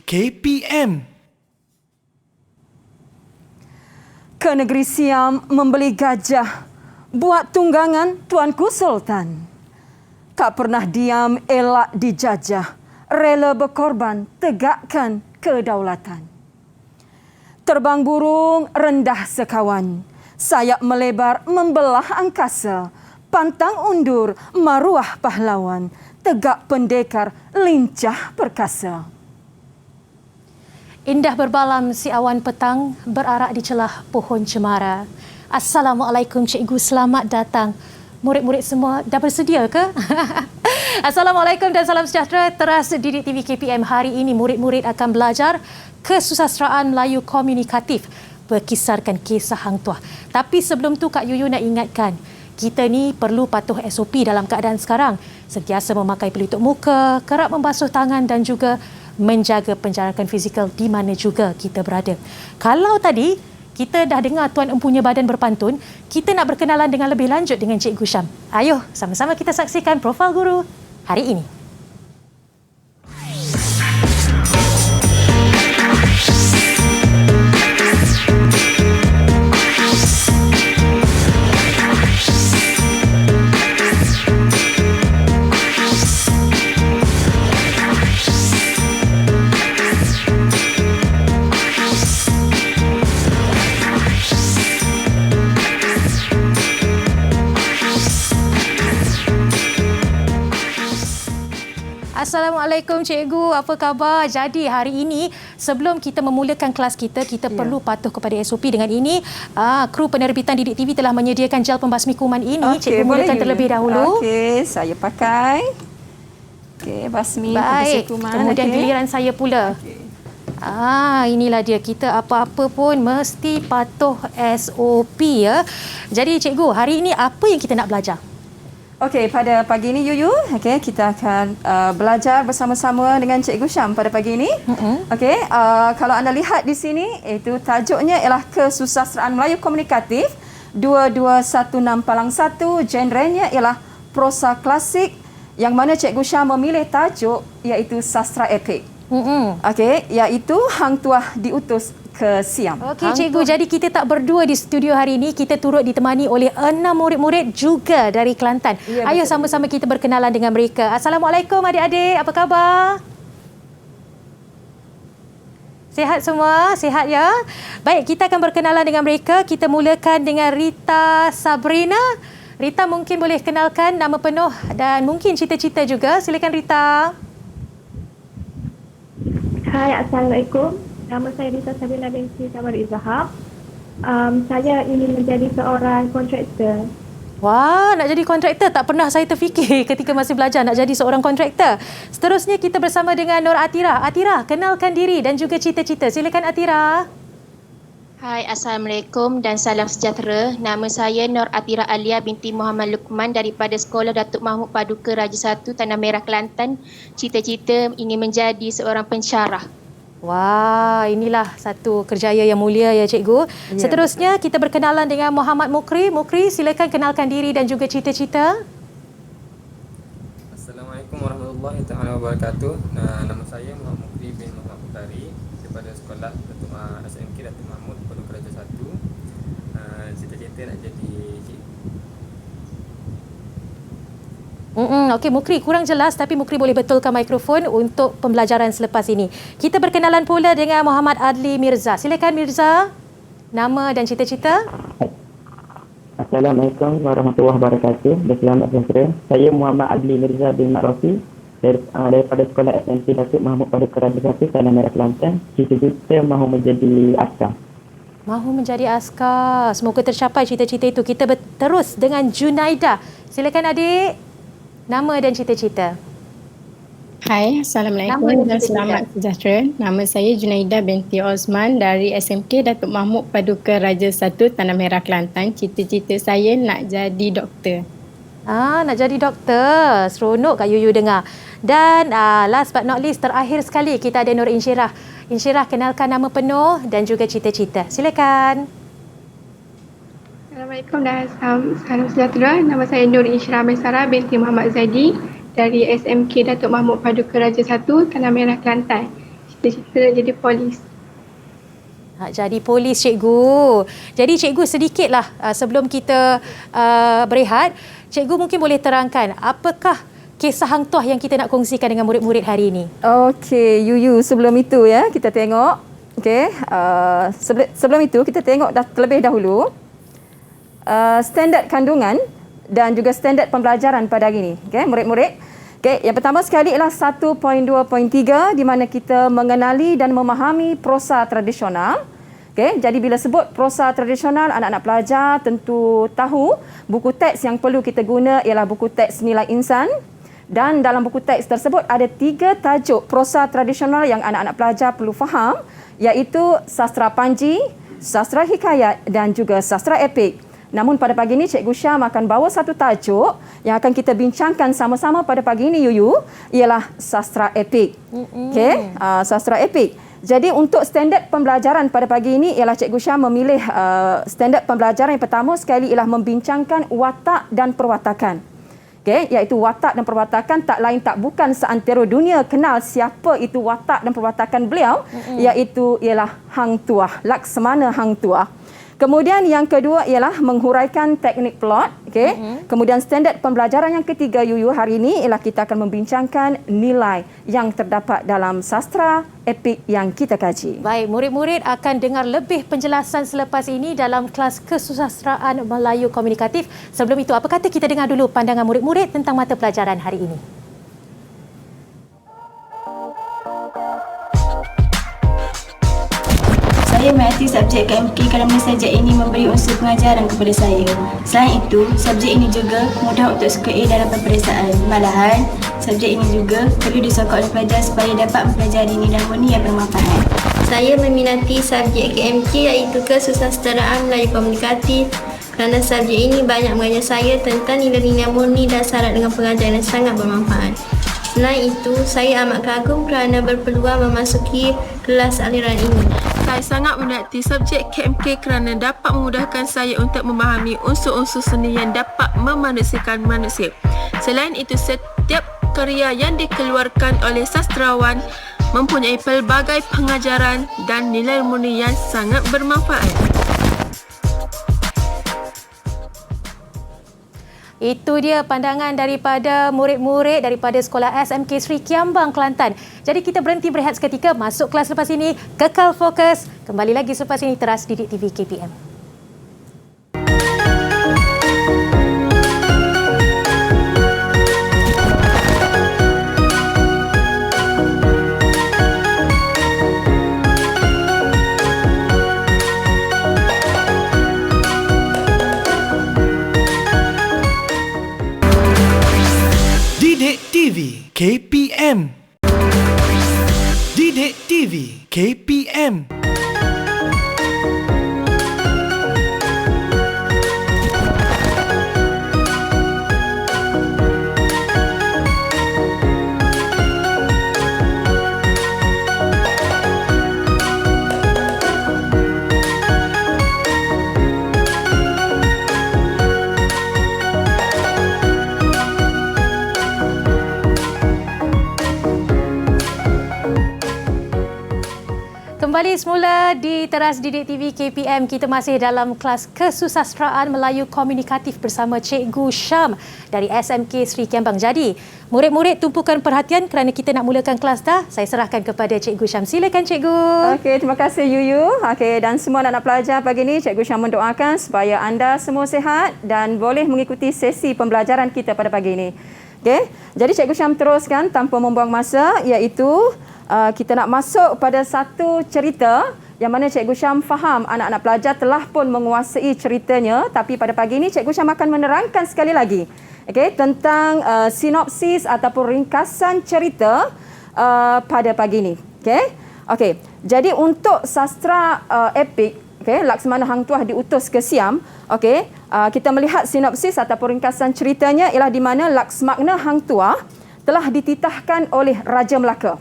KPM. Ke negeri Siam membeli gajah, buat tunggangan Tuanku Sultan. Tak pernah diam, elak dijajah, rela berkorban, tegakkan kedaulatan. Terbang burung, rendah sekawan, sayap melebar, membelah angkasa, pantang undur, maruah pahlawan, tegak pendekar, lincah perkasa. Indah berbalam si awan petang berarak di celah pohon cemara. Assalamualaikum cikgu, selamat datang. Murid-murid semua dah bersedia ke? Assalamualaikum dan salam sejahtera. Teras Didik TV KPM hari ini murid-murid akan belajar kesusasteraan Melayu komunikatif berkisarkan kisah Hang Tuah. Tapi sebelum tu Kak Yuyu nak ingatkan, kita ni perlu patuh SOP dalam keadaan sekarang. Sentiasa memakai pelitup muka, kerap membasuh tangan dan juga menjaga penjarakan fizikal di mana juga kita berada. Kalau tadi kita dah dengar Tuan Empunya Badan berpantun, kita nak berkenalan dengan lebih lanjut dengan Cikgu Syam. Ayuh, sama-sama kita saksikan profil guru hari ini. Assalamualaikum cikgu, apa khabar? Jadi hari ini sebelum kita memulakan kelas kita perlu patuh kepada SOP. Dengan ini kru penerbitan Didik TV telah menyediakan gel pembasmi kuman ini. Cikgu mulakan terlebih dahulu. Okey, saya pakai. Okey, basmi pembasmi kuman. Kemudian giliran saya pula. Inilah dia, kita apa-apa pun mesti patuh SOP ya. Jadi cikgu, hari ini apa yang kita nak belajar? Okey, pada pagi ini Yuyu, kita akan belajar bersama-sama dengan Cikgu Syam pada pagi ini. Okey, kalau anda lihat di sini, itu tajuknya ialah kesusasteraan Melayu komunikatif 2216-1, genrenya ialah prosa klasik, yang mana Cikgu Syam memilih tajuk iaitu sastra epik. Okey, iaitu Hang Tuah diutus ke Siam. Okey cikgu, jadi kita tak berdua di studio hari ini, kita turut ditemani oleh 6 murid-murid juga dari Kelantan. Ya, ayuh sama-sama kita berkenalan dengan mereka. Assalamualaikum adik-adik, apa khabar? Sihat semua? Sihat ya? Baik, kita akan berkenalan dengan mereka. Kita mulakan dengan Rita Sabrina. Rita mungkin boleh kenalkan nama penuh dan mungkin cita-cita juga. Silakan Rita. Hai, Assalamualaikum. Nama saya Rita Sabrina binti Kamar Izhab. Saya ingin menjadi seorang kontraktor. Wah, nak jadi kontraktor tak pernah saya terfikir ketika masih belajar nak jadi seorang kontraktor. Seterusnya kita bersama dengan Nur Atira. Atira, kenalkan diri dan juga cita-cita. Silakan Atira. Hai, Assalamualaikum dan salam sejahtera. Nama saya Nur Atira Alia binti Muhammad Luqman daripada Sekolah Datuk Mahmud Paduka Raja 1 Tanah Merah Kelantan. Cita-cita ingin menjadi seorang pensyarah. Wah, inilah satu kerjaya yang mulia ya cikgu. Ya, seterusnya betul. Kita berkenalan dengan Muhammad Mukri. Mukri, silakan kenalkan diri dan juga cita-cita. Assalamualaikum warahmatullahi wabarakatuh. Nama saya Muhammad Mukri bin Muhammad Putari daripada Sekolah Datuk SMK Datuk Mahmud Paduka Raja 1. Cita-cita nak jadi cikgu. Okey, Mukri kurang jelas tapi Mukri boleh betulkan mikrofon untuk pembelajaran selepas ini. Kita berkenalan pula dengan Muhammad Adli Mirza. Silakan Mirza, nama dan cita-cita. Assalamualaikum warahmatullahi wabarakatuh. Selamat sejahtera. Saya Muhammad Adli Mirza bin Makrofi daripada Sekolah SMK Datuk Mahmud Paduka Raja 1 Tanah Merah Kelantan. Cita-cita mahu menjadi askar. Mahu menjadi askar. Semoga tercapai cita-cita itu. Kita terus dengan Junaida. Silakan adik. Nama dan cita-cita. Hai, Assalamualaikum dan selamat sejahtera. Nama saya Junaida binti Osman dari SMK Datuk Mahmud Paduka Raja 1 Tanah Merah Kelantan. Cita-cita saya nak jadi doktor. Nak jadi doktor. Seronok Kak Yuyu dengar. Dan last but not least, terakhir sekali kita ada Nur Insyirah. Insyirah, kenalkan nama penuh dan juga cita-cita. Silakan. Assalamualaikum dan salam sejahtera. Nama saya Nur Insyirah Maisara binti Muhammad Zaidi dari SMK Datuk Mahmud Paduka Raja 1 Tanah Merah Kelantan. cita-cita jadi polis. Nak jadi polis, cikgu. Jadi cikgu sedikitlah sebelum kita berehat, cikgu mungkin boleh terangkan apakah kisah hang tuah yang kita nak kongsikan dengan murid-murid hari ini? Okey, Yuyu, sebelum itu ya kita tengok. Okey, sebelum itu kita tengok terlebih dahulu standard kandungan dan juga standard pembelajaran pada hari ini. Okey, murid-murid. Okey, yang pertama sekali ialah 1.2.3 di mana kita mengenali dan memahami prosa tradisional. Okey, jadi bila sebut prosa tradisional, anak-anak pelajar tentu tahu buku teks yang perlu kita guna ialah buku teks Nilai Insan. Dan dalam buku teks tersebut ada 3 tajuk prosa tradisional yang anak-anak pelajar perlu faham, iaitu sastra Panji, sastra hikayat dan juga sastra epik. Namun pada pagi ini Cikgu Syam akan bawa satu tajuk yang akan kita bincangkan sama-sama pada pagi ini, Yuyu, ialah sastra epik. Okey, sastra epik. Jadi untuk standard pembelajaran pada pagi ini ialah Cikgu Syam memilih standard pembelajaran yang pertama sekali ialah membincangkan watak dan perwatakan. Okey, iaitu watak dan perwatakan tak lain tak bukan seantero dunia kenal siapa itu watak dan perwatakan beliau, iaitu ialah Hang Tuah, Laksamana Hang Tuah. Kemudian yang kedua ialah menghuraikan teknik plot. Okey. Kemudian standard pembelajaran yang ketiga, Yuyu, hari ini ialah kita akan membincangkan nilai yang terdapat dalam sastra epik yang kita kaji. Baik, murid-murid akan dengar lebih penjelasan selepas ini dalam kelas kesusastraan Melayu Komunikatif. Sebelum itu, apa kata kita dengar dulu pandangan murid-murid tentang mata pelajaran hari ini? Saya mengerti subjek KMK kerana subjek ini memberi unsur pengajaran kepada saya. Selain itu, subjek ini juga mudah untuk skor A dalam peperiksaan. Malahan, subjek ini juga perlu disokong oleh pelajar supaya dapat mempelajari nilai murni yang bermanfaat. Saya meminati subjek KMK iaitu Kesusasteraan Melayu Komunikatif kerana subjek ini banyak mengajar saya tentang nilai-nilai murni dan syarat dengan pengajaran yang sangat bermanfaat. Selain itu, saya amat kagum kerana berpeluang memasuki kelas aliran ini. Saya sangat meminati subjek KMK kerana dapat memudahkan saya untuk memahami unsur-unsur seni yang dapat memanusiakan manusia. Selain itu, setiap karya yang dikeluarkan oleh sastrawan mempunyai pelbagai pengajaran dan nilai murni yang sangat bermanfaat. Itu dia pandangan daripada murid-murid daripada Sekolah SMK Sri Kiambang, Kelantan. Jadi kita berhenti berehat seketika, masuk kelas lepas ini, kekal fokus. Kembali lagi selepas ini, teras Didik TV KPM. Didik TV KPM. Didik TV KPM. Kembali semula di teras Didik TV KPM, kita masih dalam kelas Kesusastraan Melayu Komunikatif bersama Cikgu Syam dari SMK Sri Kiambang. Jadi, murid-murid tumpukan perhatian kerana kita nak mulakan kelas dah. Saya serahkan kepada Cikgu Syam. Silakan Cikgu. Okey, terima kasih Yuyu. Okey, dan semua anak-anak pelajar pagi ini Cikgu Syam mendoakan supaya anda semua sihat dan boleh mengikuti sesi pembelajaran kita pada pagi ini. Okey, jadi Cikgu Syam teruskan tanpa membuang masa, iaitu kita nak masuk pada satu cerita yang mana Cikgu Syam faham anak-anak pelajar telah pun menguasai ceritanya, tapi pada pagi ini Cikgu Syam akan menerangkan sekali lagi tentang sinopsis ataupun ringkasan cerita pada pagi ini. Okey, jadi untuk sastra epik, Laksamana Hang Tuah diutus ke Siam, kita melihat sinopsis ataupun ringkasan ceritanya ialah di mana Laksmana Hang Tuah telah dititahkan oleh Raja Melaka.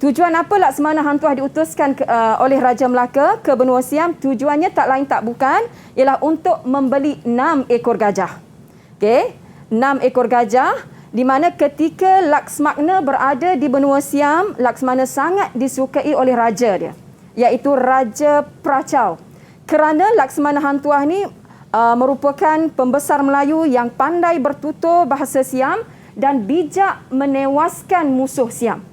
Tujuan apa Laksamana Hang Tuah diutuskan oleh Raja Melaka ke benua Siam? Tujuannya tak lain tak bukan ialah untuk membeli 6 ekor gajah. 6 ekor gajah di mana ketika Laksmana berada di benua Siam, Laksmana sangat disukai oleh raja dia, iaitu Raja Prachau. Kerana Laksmana Hang Tuah ni merupakan pembesar Melayu yang pandai bertutur bahasa Siam dan bijak menewaskan musuh Siam.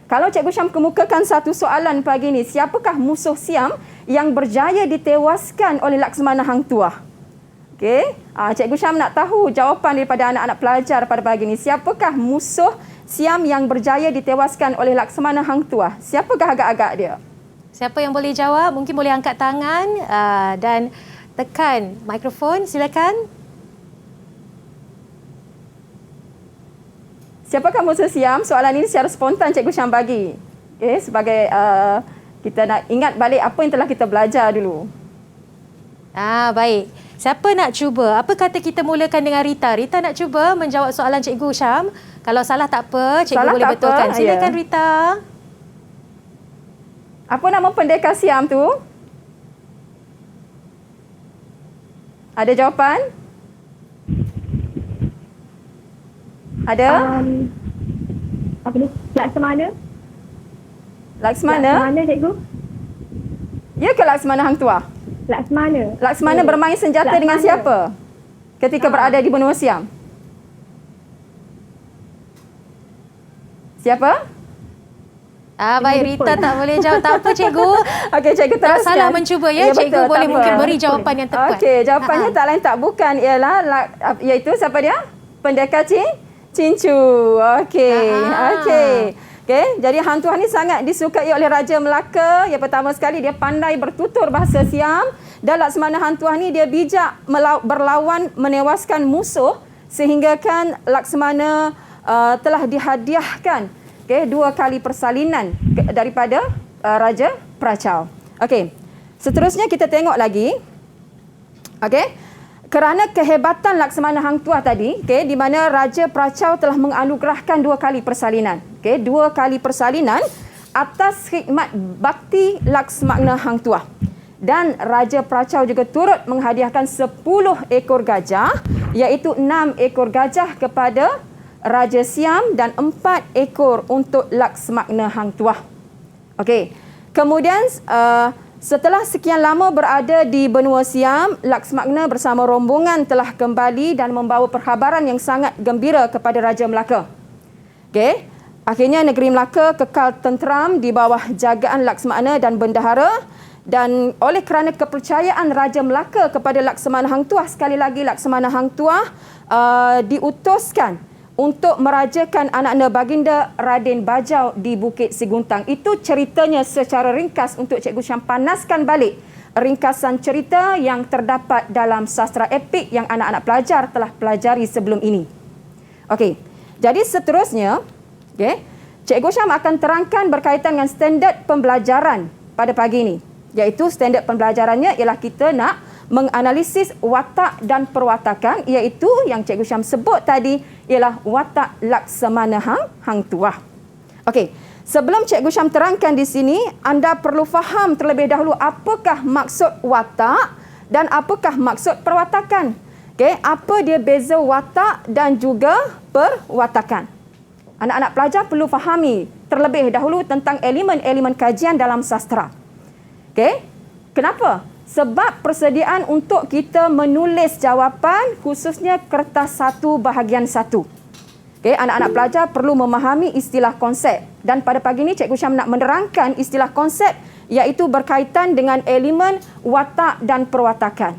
Kalau Cikgu Syam kemukakan satu soalan pagi ini, siapakah musuh Siam yang berjaya ditewaskan oleh Laksmana Hang Tuah? Okey, Cikgu Syam nak tahu jawapan daripada anak-anak pelajar pada pagi ini. Siapakah musuh Siam yang berjaya ditewaskan oleh Laksmana Hang Tuah? Siapakah agak-agak dia? Siapa yang boleh jawab? Mungkin boleh angkat tangan dan tekan mikrofon. Silakan. Siapakah musuh Siam? Soalan ini secara spontan Cikgu Syam bagi. Okey, sebagai kita nak ingat balik apa yang telah kita belajar dulu. Baik. Siapa nak cuba? Apa kata kita mulakan dengan Rita? Rita nak cuba menjawab soalan Cikgu Syam. Kalau salah tak apa, Cikgu salah boleh betulkan. Silakan ya. Rita. Apa nama pendekar Siam tu? Ada jawapan? Ada? Apa ni? Laksmana. Laksmana? Laksmana, Cikgu. Ya ke Laksmana Hang Tuah? Laksmana. Laksmana bermain senjata Laksmana. dengan siapa ketika berada di benua Siam? Siapa? Baik, Rita tak boleh jawab. Tak apa, Cikgu. Okey, Cikgu teruskan. Tak salah mencuba ya, Cikgu betul, boleh tak mungkin apa. beri jawapan yang tepat. Okey, jawapannya tak lain tak bukan ialah iaitu siapa dia? Pendekar Cincu. Okey. Okey, jadi Hang Tuah ni sangat disukai oleh Raja Melaka. Yang pertama sekali dia pandai bertutur bahasa Siam, dan Laksmana Hang Tuah ni dia bijak berlawan menewaskan musuh sehingga kan Laksmana telah dihadiahkan 2 kali persalinan daripada Raja Prachau. Okey. Seterusnya kita tengok lagi. Okey. Kerana kehebatan Laksmana Hang Tuah tadi, di mana Raja Prachau telah menganugerahkan 2 kali persalinan. 2 kali persalinan atas khidmat bakti Laksmana Hang Tuah. Dan Raja Prachau juga turut menghadiahkan 10 ekor gajah, iaitu 6 ekor gajah kepada Raja Siam dan 4 ekor untuk Laksmana Hang Tuah. Okey. Kemudian setelah sekian lama berada di benua Siam, Laksmana bersama rombongan telah kembali dan membawa perkhabaran yang sangat gembira kepada Raja Melaka. Okey. Akhirnya negeri Melaka kekal tenteram di bawah jagaan Laksmana dan bendahara, dan oleh kerana kepercayaan Raja Melaka kepada Laksmana Hang Tuah, sekali lagi Laksmana Hang Tuah diutuskan untuk merajakan anak-anak baginda Raden Bajau di Bukit Seguntang. Itu ceritanya secara ringkas untuk Cikgu Syam panaskan balik ringkasan cerita yang terdapat dalam sastra epik yang anak-anak pelajar telah pelajari sebelum ini. Okey, jadi seterusnya, Cikgu Syam akan terangkan berkaitan dengan standard pembelajaran pada pagi ini. Iaitu standard pembelajarannya ialah kita nak menganalisis watak dan perwatakan, iaitu yang Cikgu Syam sebut tadi ialah watak Laksmana Hang Tuah. Okey, sebelum Cikgu Syam terangkan di sini, anda perlu faham terlebih dahulu apakah maksud watak dan apakah maksud perwatakan. Okey, apa dia beza watak dan juga perwatakan. Anak-anak pelajar perlu fahami terlebih dahulu tentang elemen-elemen kajian dalam sastra. Okey, kenapa? Sebab persediaan untuk kita menulis jawapan, khususnya kertas 1 bahagian 1. Okey, anak-anak pelajar perlu memahami istilah konsep. Dan pada pagi ini Cikgu Syam nak menerangkan istilah konsep, iaitu berkaitan dengan elemen watak dan perwatakan.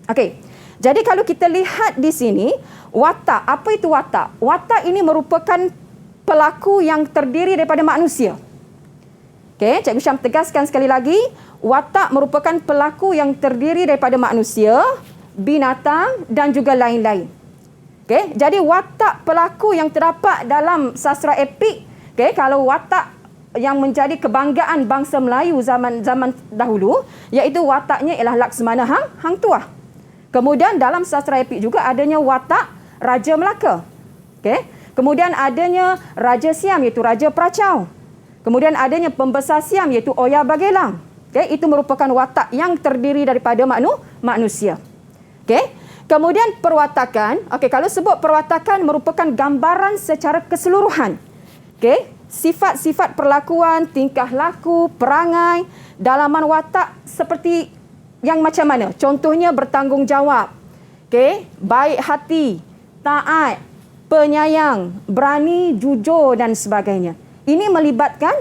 Okey, jadi kalau kita lihat di sini, watak, apa itu watak? Watak ini merupakan pelaku yang terdiri daripada manusia. Okey, Cikgu Syam tegaskan sekali lagi, watak merupakan pelaku yang terdiri daripada manusia, binatang dan juga lain-lain. Okey, jadi watak pelaku yang terdapat dalam sastra epik, kalau watak yang menjadi kebanggaan bangsa Melayu zaman dahulu, iaitu wataknya ialah Laksmana Hang Tuah. Kemudian dalam sastra epik juga adanya watak Raja Melaka. Okey, kemudian adanya Raja Siam iaitu Raja Prachau. Kemudian adanya pembesar Siam iaitu Oya Bagelang. Itu merupakan watak yang terdiri daripada manusia. Kemudian perwatakan. Okey, kalau sebut perwatakan merupakan gambaran secara keseluruhan. Okey, sifat-sifat perlakuan, tingkah laku, perangai, dalaman watak seperti yang macam mana? Contohnya bertanggungjawab. Okey, baik hati, taat, penyayang, berani, jujur dan sebagainya. Ini melibatkan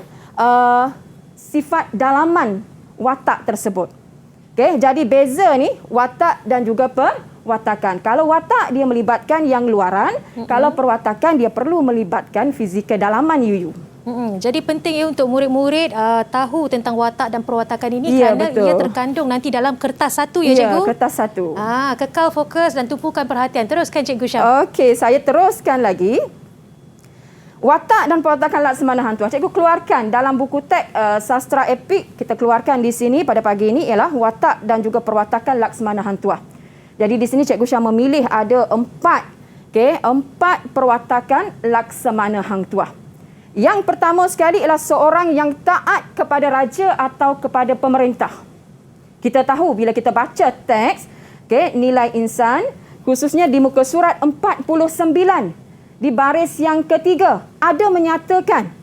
sifat dalaman watak tersebut. Okey, jadi beza ni watak dan juga perwatakan. Kalau watak dia melibatkan yang luaran, kalau perwatakan dia perlu melibatkan fizikal dalaman Yuyu. Jadi penting untuk murid-murid tahu tentang watak dan perwatakan ini kerana betul. ia terkandung nanti dalam kertas satu ya cikgu? Ya, kertas satu. Kekal fokus dan tumpukan perhatian. Teruskan Cikgu Syam. Okey, saya teruskan lagi. Watak dan perwatakan Laksmana Hang Tuah. Cikgu keluarkan dalam buku teks sastra epik, kita keluarkan di sini pada pagi ini ialah watak dan juga perwatakan Laksmana Hang Tuah. Jadi di sini Cikgu Syam memilih ada 4 perwatakan Laksmana Hang Tuah. Yang pertama sekali ialah seorang yang taat kepada raja atau kepada pemerintah. Kita tahu bila kita baca teks, nilai insan, khususnya di muka surat 49, di baris yang ketiga, ada menyatakan,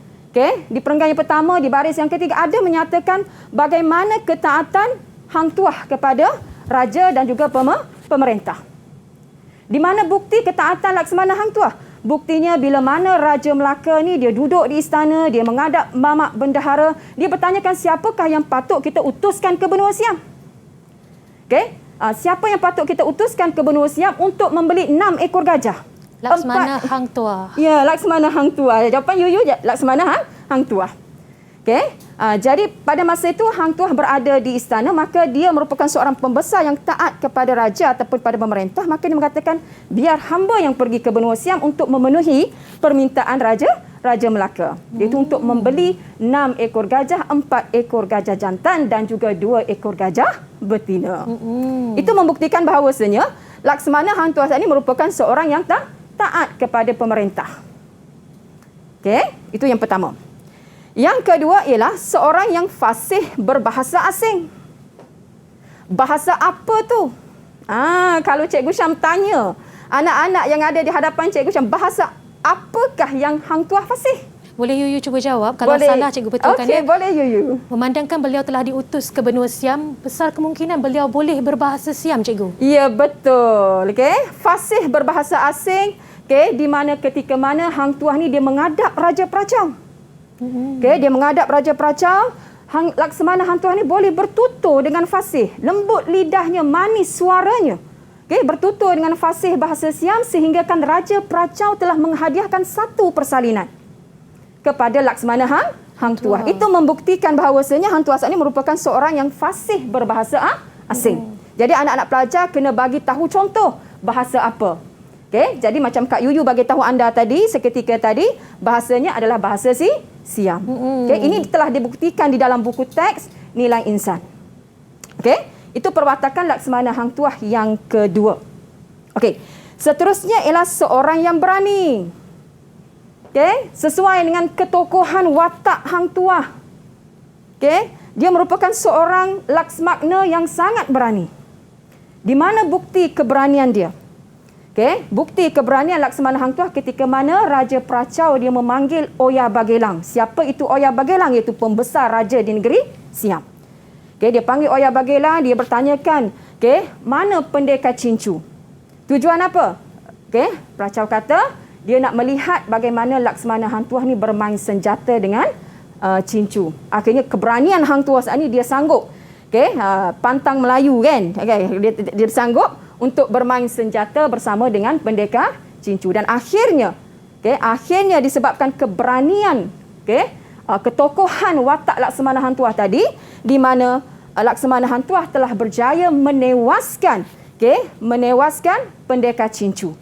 di perenggan yang pertama, di baris yang ketiga, ada menyatakan bagaimana ketaatan Hang Tuah kepada raja dan juga pemerintah. Di mana bukti ketaatan Laksmana Hang Tuah? Buktinya bila mana Raja Melaka ni dia duduk di istana, dia menghadap Mamak Bendahara, dia bertanyakan siapakah yang patut kita utuskan ke benua Siam. Siapa yang patut kita utuskan ke benua Siam untuk membeli 6 ekor gajah? Laksmana Hang Tuah. Ya, Laksmana Hang Tuah. Jawapan Yuyu, Laksmana Hang Tuah. Jadi pada masa itu Hang Tuah berada di istana, maka dia merupakan seorang pembesar yang taat kepada raja ataupun pada pemerintah, maka dia mengatakan biar hamba yang pergi ke benua Siam untuk memenuhi permintaan Raja Melaka, iaitu untuk membeli 6 ekor gajah, 4 ekor gajah jantan dan juga 2 ekor gajah betina. Itu membuktikan bahawasanya Laksmana Hang Tuah ini merupakan seorang yang taat kepada pemerintah. Itu yang pertama. Yang kedua ialah seorang yang fasih berbahasa asing. Bahasa apa tu? Kalau Cikgu Syam tanya anak-anak yang ada di hadapan Cikgu Syam, bahasa apakah yang Hang Tuah fasih? Boleh Yuyu cuba jawab? Kalau boleh. Salah Cikgu betulkan ya. Boleh Yuyu. Memandangkan beliau telah diutus ke benua Siam, besar kemungkinan beliau boleh berbahasa Siam, Cikgu. Ya, betul. Fasih berbahasa asing, di mana ketika mana Hang Tuah ni dia menghadap Raja Pracau. Dia menghadap Raja Pracau, Laksmana Hang Tuah ni boleh bertutur dengan fasih, lembut lidahnya, manis suaranya. Bertutur dengan fasih bahasa Siam sehingga kan Raja Pracau telah menghadiahkan 1 persalinan kepada Laksmana Hang Tuah. Itu membuktikan bahawasanya Hang Tuah ini merupakan seorang yang fasih berbahasa asing. Jadi anak-anak pelajar kena bagi tahu contoh bahasa apa. Jadi macam Kak Yuyu bagi tahu anda tadi, seketika tadi, bahasanya adalah bahasa Siam. Ini telah dibuktikan di dalam buku teks Nilai Insan. Itu perwatakan Laksmana Hang Tuah yang kedua. Seterusnya ialah seorang yang berani. Sesuai dengan ketokohan watak Hang Tuah. Dia merupakan seorang Laksmana yang sangat berani. Di mana bukti keberanian dia? Bukti keberanian Laksmana Hang Tuah ketika mana Raja Pracau dia memanggil Oya Bagelang. Siapa itu Oya Bagelang? Iaitu pembesar raja di negeri Siam. Dia panggil Oya Bagelang, dia bertanyakan, mana pendekar Cincu? Tujuan apa? Pracau kata dia nak melihat bagaimana Laksmana Hang Tuah ni bermain senjata dengan Cincu. Akhirnya keberanian Hang Tuah ni dia sanggup pantang Melayu kan. Dia sanggup untuk bermain senjata bersama dengan pendekar Cincu, dan akhirnya disebabkan keberanian ketokohan watak Laksmana Hang Tuah tadi, di mana Laksmana Hang Tuah telah berjaya menewaskan pendekar Cincu.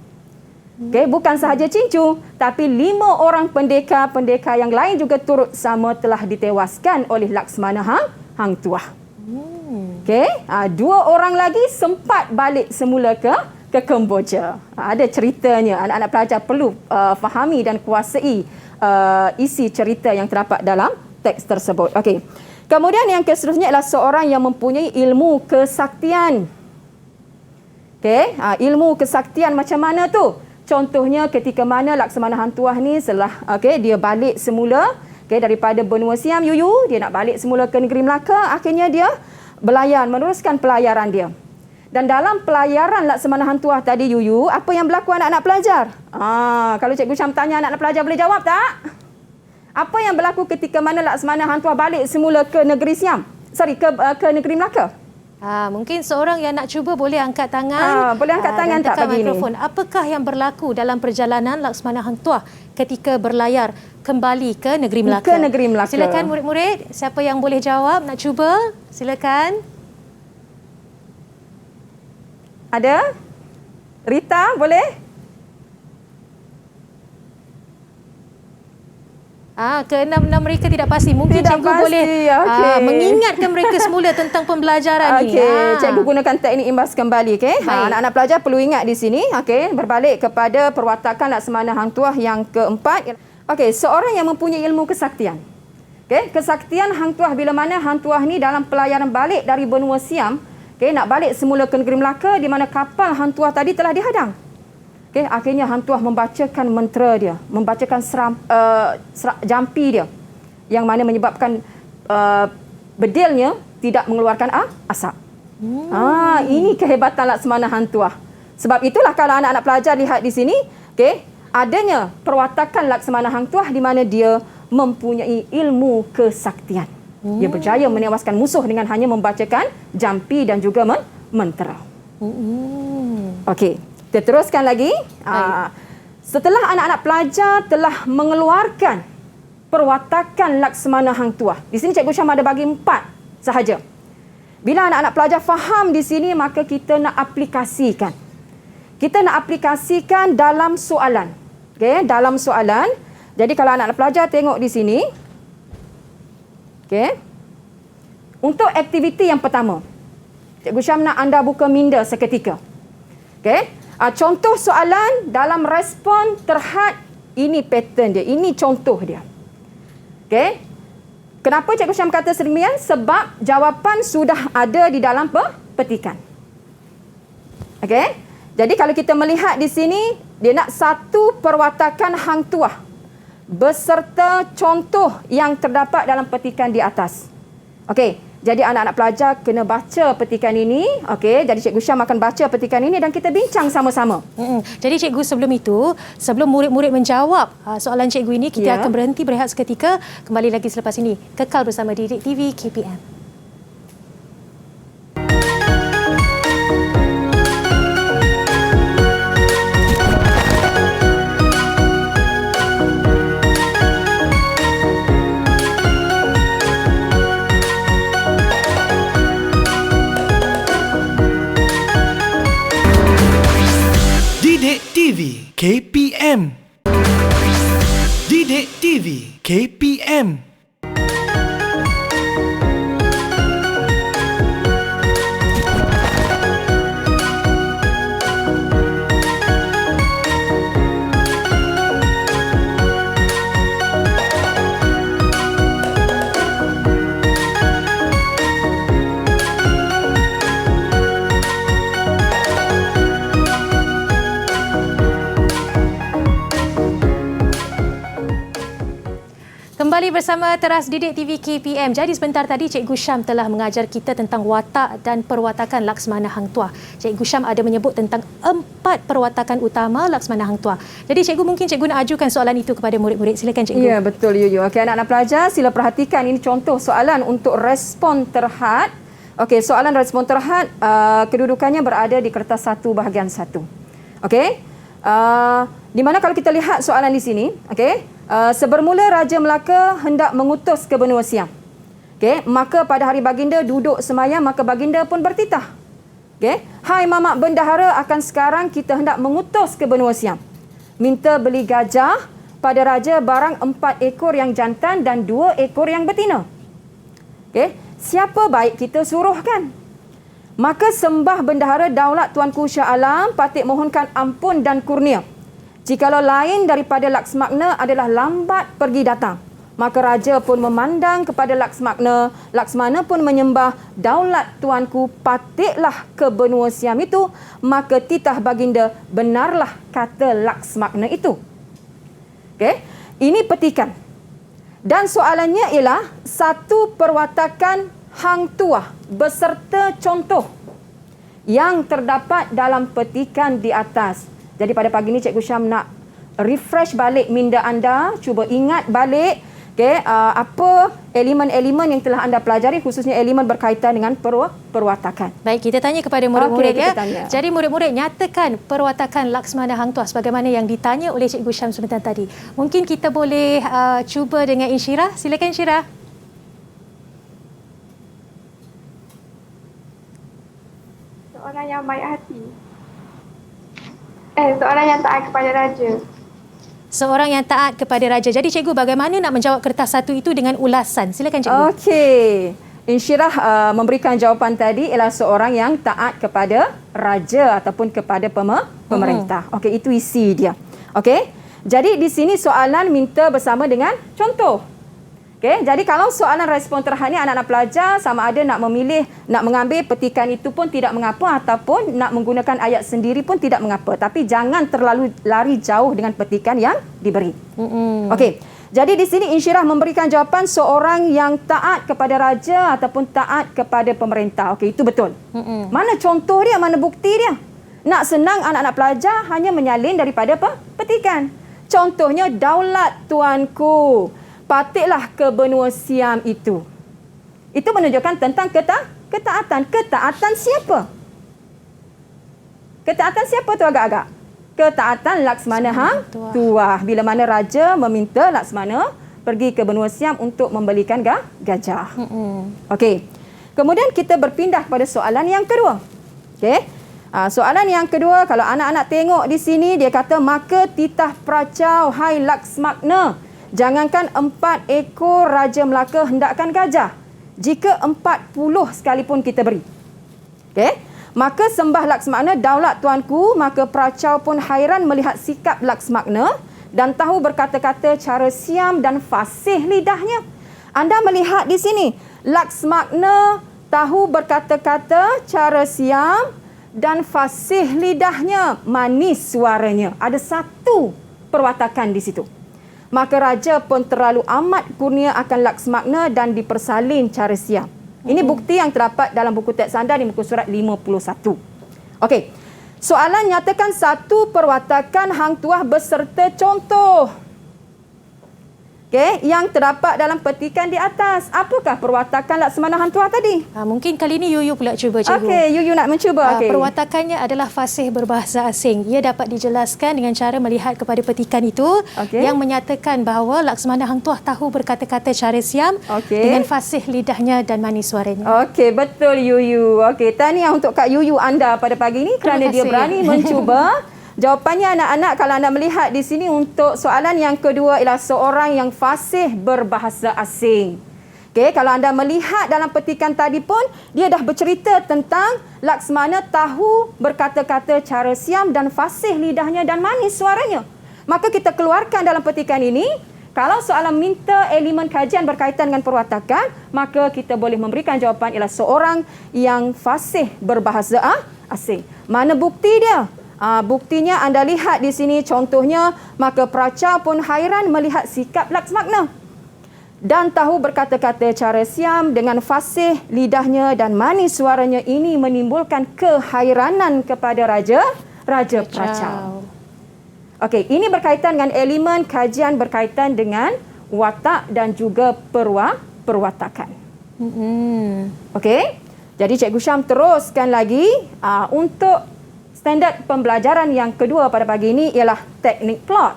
Bukan sahaja Cincu, tapi 5 orang pendekar yang lain juga turut sama telah ditewaskan oleh Laksmana Hang Tuah. 2 orang lagi sempat balik semula ke Kemboja. Ada ceritanya. Anak-anak pelajar perlu fahami dan kuasai isi cerita yang terdapat dalam teks tersebut. Kemudian yang seterusnya adalah seorang yang mempunyai ilmu kesaktian. Okey, ilmu kesaktian macam mana tu? Contohnya ketika mana Laksamana Hang Tuah ni setelah dia balik semula daripada benua Siam, Yuyu, dia nak balik semula ke negeri Melaka, akhirnya dia berlayar, meneruskan pelayaran dia. Dan dalam pelayaran Laksamana Hang Tuah tadi, Yuyu, apa yang berlaku anak-anak pelajar? Kalau Cikgu Syam tanya anak-anak pelajar, boleh jawab tak? Apa yang berlaku ketika mana Laksamana Hang Tuah balik semula ke negeri Siam? Ke negeri Melaka? Mungkin seorang yang nak cuba boleh angkat tangan. Boleh angkat tangan tak pagi ni? Apakah yang berlaku dalam perjalanan Laksamana Hang Tuah ketika berlayar kembali ke negeri Melaka? Ke negeri Melaka. Silakan murid-murid, siapa yang boleh jawab, nak cuba? Silakan. Ada? Rita, boleh? Keenam-enam mereka tidak pasti. Mungkin tidak cikgu pasti. Boleh mengingatkan mereka semula tentang pembelajaran ni. Cikgu gunakan teknik imbas kembali. Anak-anak pelajar perlu ingat di sini. Berbalik kepada perwatakan Laksamana Hang Tuah yang keempat. Seorang yang mempunyai ilmu kesaktian. Kesaktian Hang Tuah bila mana Hang Tuah ni dalam pelayaran balik dari benua Siam, nak balik semula ke negeri Melaka di mana kapal Hang Tuah tadi telah dihadang. Akhirnya Hang Tuah membacakan mentera dia, membacakan jampi dia yang mana menyebabkan bedilnya tidak mengeluarkan asap. Ini kehebatan Laksamana Hang Tuah. Sebab itulah kalau anak-anak pelajar lihat di sini, adanya perwatakan Laksamana Hang Tuah di mana dia mempunyai ilmu kesaktian. Dia berjaya menewaskan musuh dengan hanya membacakan jampi dan juga mentera. Kita teruskan lagi. Setelah anak-anak pelajar telah mengeluarkan perwatakan Laksamana Hang Tuah. Di sini Cikgu Syam ada bagi 4 sahaja. Bila anak-anak pelajar faham di sini, maka kita nak aplikasikan. Kita nak aplikasikan dalam soalan. Dalam soalan. Jadi kalau anak-anak pelajar tengok di sini. Untuk aktiviti yang pertama, Cikgu Syam nak anda buka minda seketika. Contoh soalan dalam respon terhad, ini pattern dia, ini contoh dia. Kenapa Cikgu Syam kata sedemikian? Sebab jawapan sudah ada di dalam petikan. Jadi kalau kita melihat di sini, dia nak satu perwatakan Hang Tuah beserta contoh yang terdapat dalam petikan di atas. Jadi anak-anak pelajar kena baca petikan ini. Jadi Cikgu Syam akan baca petikan ini dan kita bincang sama-sama. Jadi cikgu sebelum murid-murid menjawab soalan cikgu ini, kita akan berhenti berehat seketika. Kembali lagi selepas ini. Kekal bersama Didik TV KPM. Didik TV KPM. Didik TV KPM. Kembali bersama Teras Didik TV KPM. Jadi sebentar tadi Cikgu Syam telah mengajar kita tentang watak dan perwatakan Laksamana Hang Tuah. Cikgu Syam ada menyebut tentang 4 perwatakan utama Laksamana Hang Tuah. Jadi cikgu, mungkin cikgu nak ajukan soalan itu kepada murid-murid. Silakan cikgu. Ya, betul Yuyu. Anak-anak pelajar sila perhatikan, ini contoh soalan untuk respon terhad. Soalan respon terhad kedudukannya berada di kertas 1 bahagian 1. Di mana kalau kita lihat soalan di sini, sebermula Raja Melaka hendak mengutus ke benua Siam. Maka pada hari baginda duduk semayam, maka baginda pun bertitah. Hai mamak bendahara, akan sekarang kita hendak mengutus ke benua Siam. Minta beli gajah pada raja barang 4 ekor yang jantan dan 2 ekor yang betina. Siapa baik kita suruhkan? Maka sembah bendahara daulat Tuanku Shah Alam, patut mohonkan ampun dan kurnia. Jikalau lain daripada Laksmana adalah lambat pergi datang, Maka raja pun memandang kepada Laksmana. Laksmana pun menyembah, daulat tuanku, patiklah ke benua Siam itu. Maka titah baginda, benarlah kata Laksmana itu. Okey, ini petikan. Dan soalannya ialah satu perwatakan hang tuah beserta contoh yang terdapat dalam petikan di atas. Jadi pada pagi ini Cikgu Syam nak refresh balik minda anda, cuba ingat balik apa elemen-elemen yang telah anda pelajari, khususnya elemen berkaitan dengan perwatakan. Baik, kita tanya kepada murid-murid Tanya. Jadi murid-murid nyatakan perwatakan Laksmana Hang Tuah sebagaimana yang ditanya oleh Cikgu Syam sebentar tadi. Mungkin kita boleh cuba dengan Insyirah. Silakan Insyirah. Seorang yang baik hati. Seorang yang taat kepada raja. Seorang yang taat kepada raja. Jadi cikgu bagaimana nak menjawab kertas satu itu dengan ulasan? Silakan cikgu. Okey. Insyirah memberikan jawapan tadi ialah seorang yang taat kepada raja ataupun kepada pemerintah. Okey, itu isi dia. Okey. Jadi di sini soalan minta bersama dengan contoh. Okey, jadi kalau soalan respon terhad ni anak-anak pelajar sama ada nak memilih, nak mengambil petikan itu pun tidak mengapa ataupun nak menggunakan ayat sendiri pun tidak mengapa. Tapi jangan terlalu lari jauh dengan petikan yang diberi. Okey, jadi di sini Insyirah memberikan jawapan seorang yang taat kepada raja ataupun taat kepada pemerintah. Okey, itu betul. Mana contoh dia, mana bukti dia? Nak senang anak-anak pelajar hanya menyalin daripada petikan. Contohnya, daulat tuanku, patiklah ke benua Siam itu. Itu menunjukkan tentang ketaatan. Ketaatan siapa? Ketaatan siapa tu agak-agak? Ketaatan Laksmana Hang Tuah. Bila mana raja meminta Laksmana pergi ke benua Siam untuk membelikan gajah. Okey. Kemudian kita berpindah kepada soalan yang kedua. Okey. Soalan yang kedua, kalau anak-anak tengok di sini, dia kata, maka titah pracau, hai Laksmana, jangankan 4 ekor Raja Melaka hendakkan gajah, jika 40 sekalipun kita beri. Okey. Maka sembah Laksmana, daulat tuanku, maka pracau pun hairan melihat sikap Laksmana dan tahu berkata-kata cara siam dan fasih lidahnya. Anda melihat di sini, Laksmana tahu berkata-kata cara siam dan fasih lidahnya, manis suaranya. Ada satu perwatakan di situ. Maka raja pun terlalu amat kurnia akan Laksmana dan dipersalin cara siam. Ini bukti yang terdapat dalam buku teks anda di muka surat 51. Okey. Soalan nyatakan satu perwatakan Hang Tuah beserta contoh. Okey, yang terdapat dalam petikan di atas. Apakah perwatakan Laksmana Hang Tuah tadi? Mungkin kali ini Yuyu pula cuba cikgu. Okey, Yuyu nak mencuba. Okey. Perwatakannya adalah fasih berbahasa asing. Ia dapat dijelaskan dengan cara melihat kepada petikan itu yang menyatakan bahawa Laksmana Hang Tuah tahu berkata-kata cara siam dengan fasih lidahnya dan manis suaranya. Okey, betul Yuyu. Okey, tahniah untuk Kak Yuyu anda pada pagi ini kerana dia berani mencuba. Jawapannya anak-anak, kalau anda melihat di sini untuk soalan yang kedua ialah seorang yang fasih berbahasa asing. Okey, kalau anda melihat dalam petikan tadi pun dia dah bercerita tentang Laksmana tahu berkata-kata cara siam dan fasih lidahnya dan manis suaranya. Maka kita keluarkan dalam petikan ini, kalau soalan minta elemen kajian berkaitan dengan perwatakan, maka kita boleh memberikan jawapan ialah seorang yang fasih berbahasa asing. Mana bukti dia? Buktinya anda lihat di sini, contohnya, maka pracau pun hairan melihat sikap Laksmana dan tahu berkata-kata cara siam dengan fasih lidahnya dan manis suaranya. Ini menimbulkan kehairanan kepada Raja Pracau. Okey, ini berkaitan dengan elemen kajian berkaitan dengan watak dan juga perwatakan. Okey, jadi Cikgu Syam teruskan lagi untuk standard pembelajaran yang kedua pada pagi ini ialah teknik plot.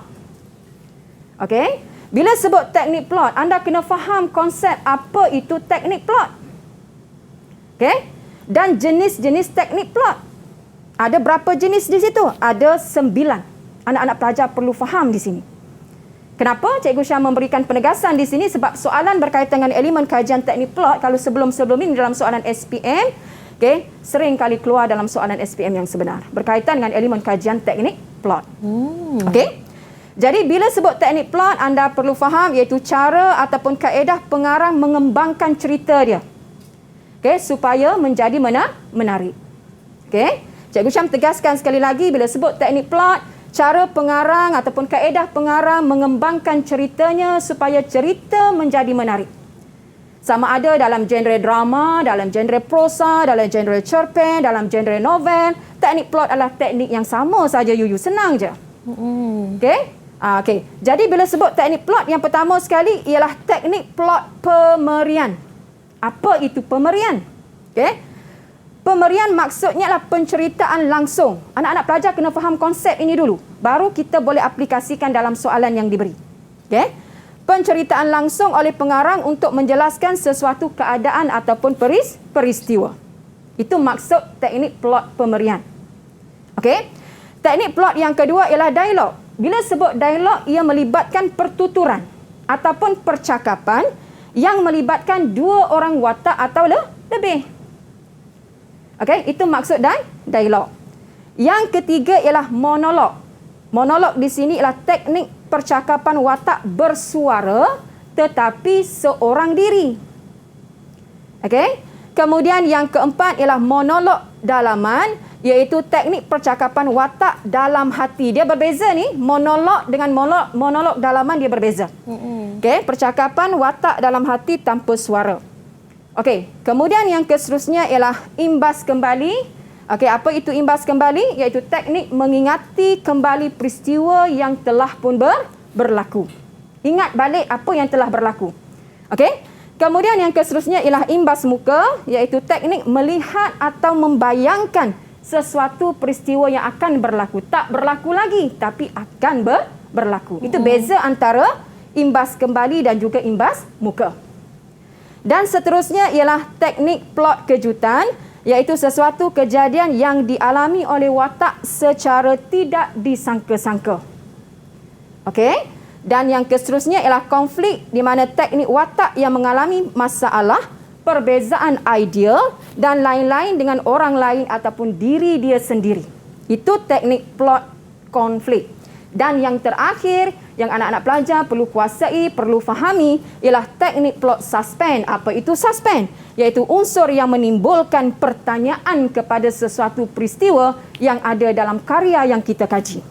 Okey, bila sebut teknik plot, anda kena faham konsep apa itu teknik plot. Okey, dan jenis-jenis teknik plot. Ada berapa jenis di situ? Ada 9. Anak-anak pelajar perlu faham di sini. Kenapa Cikgu Syam memberikan penegasan di sini? Sebab soalan berkaitan dengan elemen kajian teknik plot, kalau sebelum-sebelum ini dalam soalan SPM, sering kali keluar dalam soalan SPM yang sebenar berkaitan dengan elemen kajian teknik plot. Okey. Jadi bila sebut teknik plot, anda perlu faham iaitu cara ataupun kaedah pengarang mengembangkan cerita dia. Okey, supaya menjadi menarik. Okey. Cikgu Syam tegaskan sekali lagi, bila sebut teknik plot, cara pengarang ataupun kaedah pengarang mengembangkan ceritanya supaya cerita menjadi menarik. Sama ada dalam genre drama, dalam genre prosa, dalam genre cerpen, dalam genre novel, teknik plot adalah teknik yang sama saja Yuyu, senang je. Okey? Okey. Jadi bila sebut teknik plot, yang pertama sekali ialah teknik plot pemerian. Apa itu pemerian? Okey? Pemerian maksudnya adalah penceritaan langsung. Anak-anak pelajar kena faham konsep ini dulu. Baru kita boleh aplikasikan dalam soalan yang diberi. Okey? Penceritaan langsung oleh pengarang untuk menjelaskan sesuatu keadaan ataupun peristiwa. Itu maksud teknik plot pemerian. Okey? Teknik plot yang kedua ialah dialog. Bila sebut dialog, ia melibatkan pertuturan ataupun percakapan yang melibatkan dua orang watak atau lebih. Okey, itu maksud dialog. Yang ketiga ialah monolog. Monolog di sini ialah teknik percakapan watak bersuara tetapi seorang diri. Okey? Kemudian yang keempat ialah monolog dalaman, iaitu teknik percakapan watak dalam hati. Dia berbeza ni, monolog dengan monolog dalaman dia berbeza. Okey, percakapan watak dalam hati tanpa suara. Okey, kemudian yang seterusnya ialah imbas kembali. Okey, apa itu imbas kembali? Iaitu teknik mengingati kembali peristiwa yang telah pun berlaku. Ingat balik apa yang telah berlaku. Okey, kemudian yang seterusnya ialah imbas muka, iaitu teknik melihat atau membayangkan sesuatu peristiwa yang akan berlaku. Tak berlaku lagi, tapi akan berlaku. Itu beza antara imbas kembali dan juga imbas muka. Dan seterusnya ialah teknik plot kejutan, iaitu sesuatu kejadian yang dialami oleh watak secara tidak disangka-sangka. Okey? Dan yang seterusnya ialah konflik, di mana teknik watak yang mengalami masalah, perbezaan idea dan lain-lain dengan orang lain ataupun diri dia sendiri. Itu teknik plot konflik. Dan yang terakhir, yang anak-anak pelajar perlu kuasai, perlu fahami, ialah teknik plot suspense. Apa itu suspense? Iaitu unsur yang menimbulkan pertanyaan kepada sesuatu peristiwa yang ada dalam karya yang kita kaji.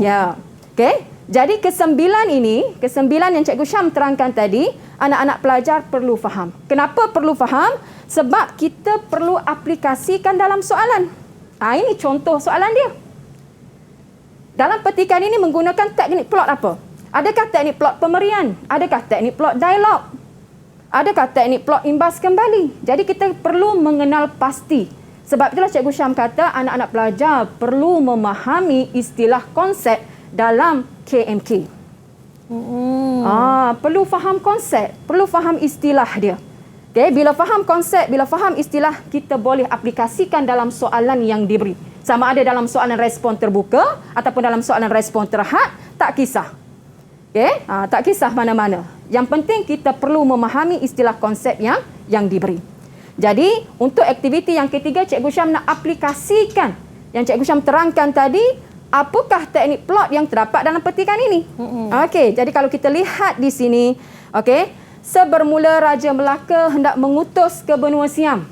Ya. Okey. Jadi kesembilan yang Cikgu Syam terangkan tadi, anak-anak pelajar perlu faham. Kenapa perlu faham? Sebab kita perlu aplikasikan dalam soalan. Ini contoh soalan dia. Dalam petikan ini menggunakan teknik plot apa? Adakah teknik plot pemerian? Adakah teknik plot dialog? Adakah teknik plot imbas kembali? Jadi kita perlu mengenal pasti. Sebab itulah Cikgu Syam kata anak-anak pelajar perlu memahami istilah konsep dalam KMK. Perlu faham konsep, perlu faham istilah dia. Okay, bila faham konsep, bila faham istilah, kita boleh aplikasikan dalam soalan yang diberi. Sama ada dalam soalan respon terbuka ataupun dalam soalan respon terhad, tak kisah. Okay? Tak kisah mana-mana. Yang penting kita perlu memahami istilah konsep yang diberi. Jadi, untuk aktiviti yang ketiga, Cikgu Syam nak aplikasikan yang Cikgu Syam terangkan tadi, apakah teknik plot yang terdapat dalam petikan ini. Okey, jadi kalau kita lihat di sini, okey, sebermula Raja Melaka hendak mengutus ke benua Siam.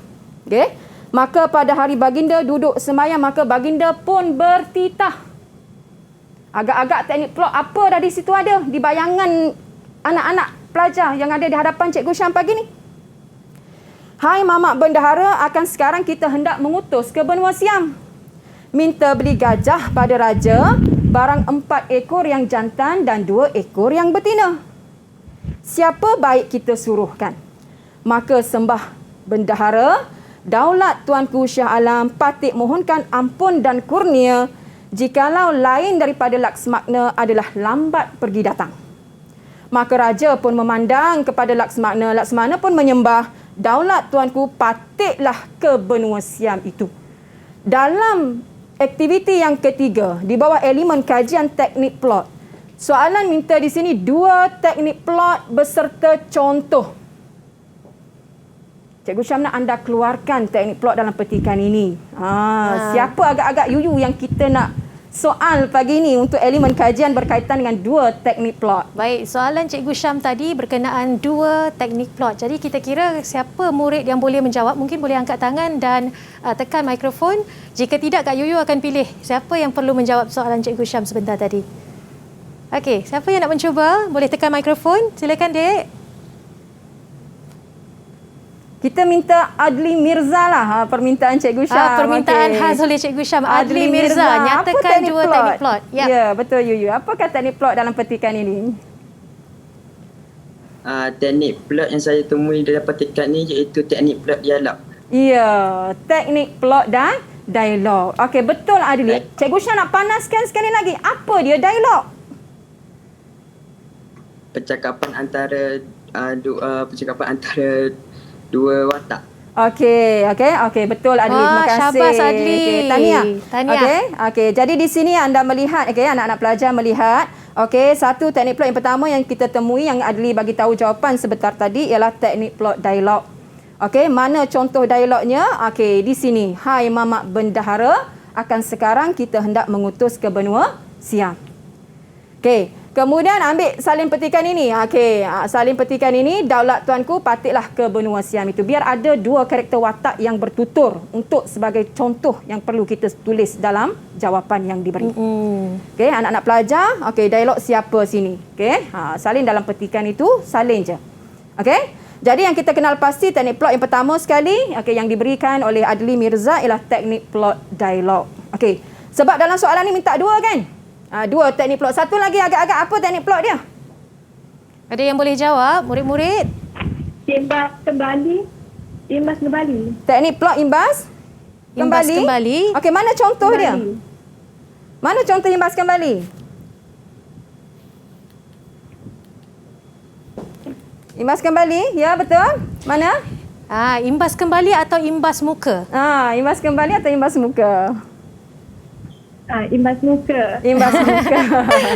Okey. Maka pada hari baginda duduk sembahyang, maka baginda pun bertitah. Agak-agak teknik plot apa dah di situ ada di bayangan anak-anak pelajar yang ada di hadapan Cikgu Syam pagi ni. Hai Mamak Bendahara, akan sekarang kita hendak mengutus ke benua Siam. Minta beli gajah pada raja, barang 4 ekor yang jantan dan 2 ekor yang betina. Siapa baik kita suruhkan? Maka sembah bendahara, daulat Tuanku Syah Alam, patut mohonkan ampun dan kurnia jikalau lain daripada Laksmagna adalah lambat pergi datang. Maka raja pun memandang kepada Laksmagna, Laksmagna pun menyembah, daulat Tuanku patutlah ke benua Siam itu. Dalam aktiviti yang ketiga, di bawah elemen kajian teknik plot, soalan minta di sini 2 teknik plot beserta contoh. Cikgu Syam nak anda keluarkan teknik plot dalam petikan ini. Siapa agak-agak Yuyu yang kita nak soal pagi ini untuk elemen kajian berkaitan dengan 2 teknik plot. Baik, soalan Cikgu Syam tadi berkenaan 2 teknik plot. Jadi kita kira siapa murid yang boleh menjawab, mungkin boleh angkat tangan dan tekan mikrofon. Jika tidak, Kak Yuyu akan pilih siapa yang perlu menjawab soalan Cikgu Syam sebentar tadi. Okey, siapa yang nak mencuba? Boleh tekan mikrofon. Silakan, Dek. Kita minta Adli Mirza lah permintaan Cikgu Syam. Permintaan khas oleh Cikgu Syam. Adli Mirza, nyatakan 2 teknik plot. Ya, betul Yuyu. Apakah teknik plot dalam petikan ini? Teknik plot yang saya temui dalam petikan ni iaitu teknik plot dialog. Ya, teknik plot dan dialog. Okey, betul Adli. Cikgu Syam nak panaskan sekali lagi. Apa dia dialog? Percakapan antara dua watak. Okey, betul Adli. Terima kasih. Syabas Adli. Okay, tahniah. Okey. Jadi di sini anda melihat, anak-anak pelajar melihat, satu teknik plot yang pertama yang kita temui yang Adli bagi tahu jawapan sebentar tadi ialah teknik plot dialog. Okey, mana contoh dialognya? Okey, di sini. Hai Mamak Bendahara, akan sekarang kita hendak mengutus ke benua Siam. Okey. Kemudian ambil salin petikan ini. Salin petikan ini, daulat tuanku patitlah ke benua Siam itu. Biar ada 2 karakter watak yang bertutur untuk sebagai contoh yang perlu kita tulis dalam jawapan yang diberi. Okey, anak-anak pelajar, dialog siapa sini? Salin dalam petikan itu, salin je. Okey? Jadi yang kita kenal pasti teknik plot yang pertama sekali, yang diberikan oleh Adli Mirza ialah teknik plot dialog. Okey. Sebab dalam soalan ni minta 2 kan? 2 teknik plot. Satu lagi agak-agak apa teknik plot dia? Ada yang boleh jawab, murid-murid? Imbas kembali. Teknik plot imbas kembali. Okey, mana contoh dia? Mana contoh imbas kembali? Imbas kembali, ya betul. Mana? Imbas kembali atau imbas muka? Imbas kembali atau imbas muka? Imbas muka.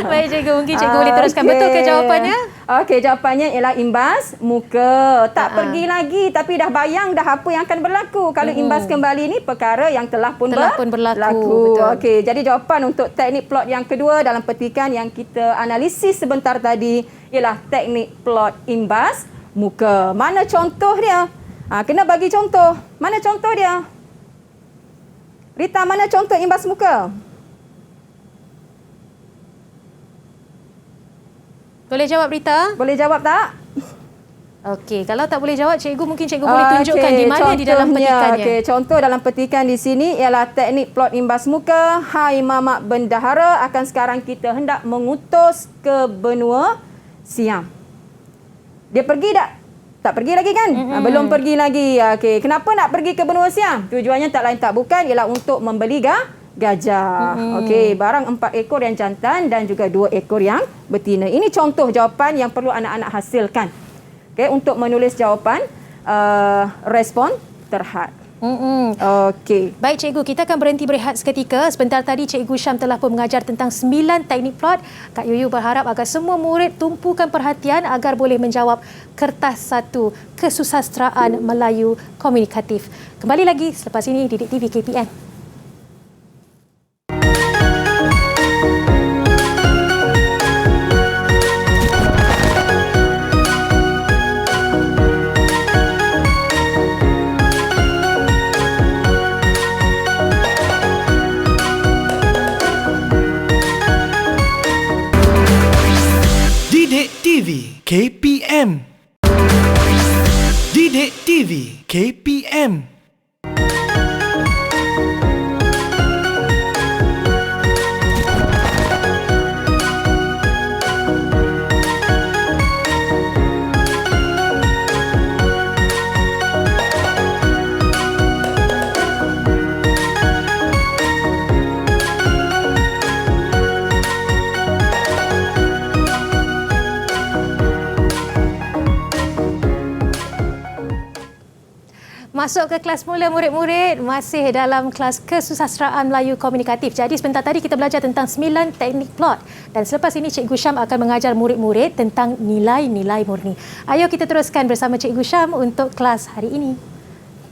Baik cikgu, mungkin cikgu boleh teruskan. Betul ke jawapannya? Okey, jawapannya ialah imbas muka. Tak pergi lagi tapi dah bayang dah apa yang akan berlaku. Kalau imbas kembali ni perkara yang telah pun berlaku. Okey, jadi jawapan untuk teknik plot yang kedua dalam petikan yang kita analisis sebentar tadi ialah teknik plot imbas muka. Mana contoh dia? Kena bagi contoh. Mana contoh dia? Rita, mana contoh imbas muka? Boleh jawab Rita? Boleh jawab tak? Okey, kalau tak boleh jawab cikgu, mungkin cikgu boleh tunjukkan di mana di dalam petikannya. Contoh dalam petikan di sini ialah teknik plot imbas muka. Hai Mamak Bendahara, akan sekarang kita hendak mengutus ke benua Siam. Dia pergi tak? Tak pergi lagi kan? Belum pergi lagi. Kenapa nak pergi ke benua Siam? Tujuannya tak lain tak bukan ialah untuk membeli gajah. Barang 4 ekor yang jantan dan juga 2 ekor yang betina. Ini contoh jawapan yang perlu anak-anak hasilkan. Untuk menulis jawapan respon terhad. Baik cikgu, kita akan berhenti berehat seketika. Sebentar tadi Cikgu Syam telah pun mengajar tentang 9 teknik plot. Kak Yuyu berharap agar semua murid tumpukan perhatian agar boleh menjawab kertas 1 kesusasteraan Melayu komunikatif. Kembali lagi selepas ini Didik TV KPM. Didik TV KPM. Didik TV KPM. Masuk ke kelas mula murid-murid, masih dalam kelas kesusasteraan Melayu komunikatif. Jadi sebentar tadi kita belajar tentang 9 teknik plot dan selepas ini Cikgu Syam akan mengajar murid-murid tentang nilai-nilai murni. Ayo kita teruskan bersama Cikgu Syam untuk kelas hari ini.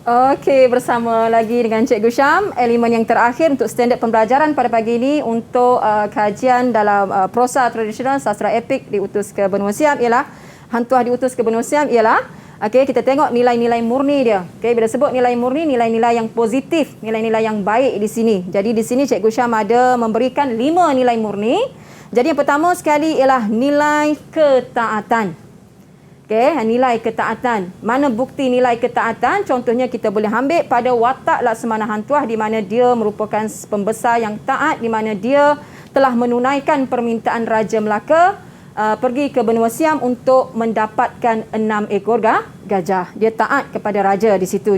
Okey, bersama lagi dengan Cikgu Syam. Elemen yang terakhir untuk standard pembelajaran pada pagi ini untuk kajian dalam prosa tradisional sastra epik diutus ke benua Siam ialah Hang Tuah diutus ke benua Siam ialah kita tengok nilai-nilai murni dia. Bila sebut nilai murni, nilai-nilai yang positif, nilai-nilai yang baik di sini. Jadi di sini Cikgu Syam ada memberikan 5 nilai murni. Jadi yang pertama sekali ialah nilai ketaatan. Nilai ketaatan. Mana bukti nilai ketaatan? Contohnya kita boleh ambil pada watak Laksamana Hang Tuah di mana dia merupakan pembesar yang taat, di mana dia telah menunaikan permintaan Raja Melaka pergi ke benua Siam untuk mendapatkan 6 ekor gajah. Dia taat kepada raja di situ.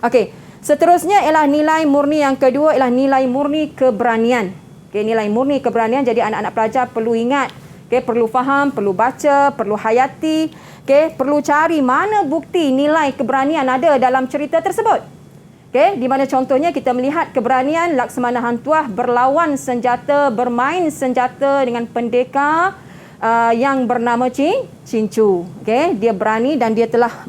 Okey. Seterusnya ialah nilai murni yang kedua ialah nilai murni keberanian. Nilai murni keberanian. Jadi anak-anak pelajar perlu ingat, perlu faham, perlu baca, perlu hayati. Perlu cari mana bukti nilai keberanian ada dalam cerita tersebut. Di mana contohnya kita melihat keberanian Laksamana Hang Tuah berlawan senjata, bermain senjata dengan pendekar yang bernama Cincu. Dia berani dan dia telah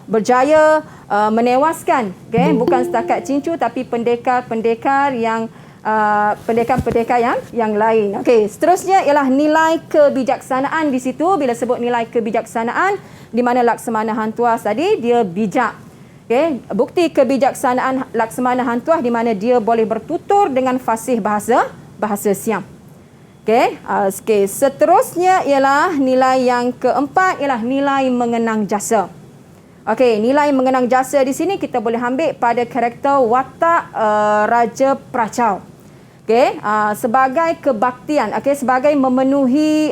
berjaya menewaskan bukan setakat Cincu tapi pendekar-pendekar yang pendekar-pendekar yang lain. Seterusnya ialah nilai kebijaksanaan di situ. Bila sebut nilai kebijaksanaan, di mana Laksamana Hang Tuah tadi dia bijak. Bukti kebijaksanaan Laksamana Hang Tuah di mana dia boleh bertutur dengan fasih bahasa Siam. Seterusnya ialah nilai yang keempat ialah nilai mengenang jasa. Nilai mengenang jasa di sini kita boleh ambil pada karakter watak Raja Pracau. Sebagai kebaktian, sebagai memenuhi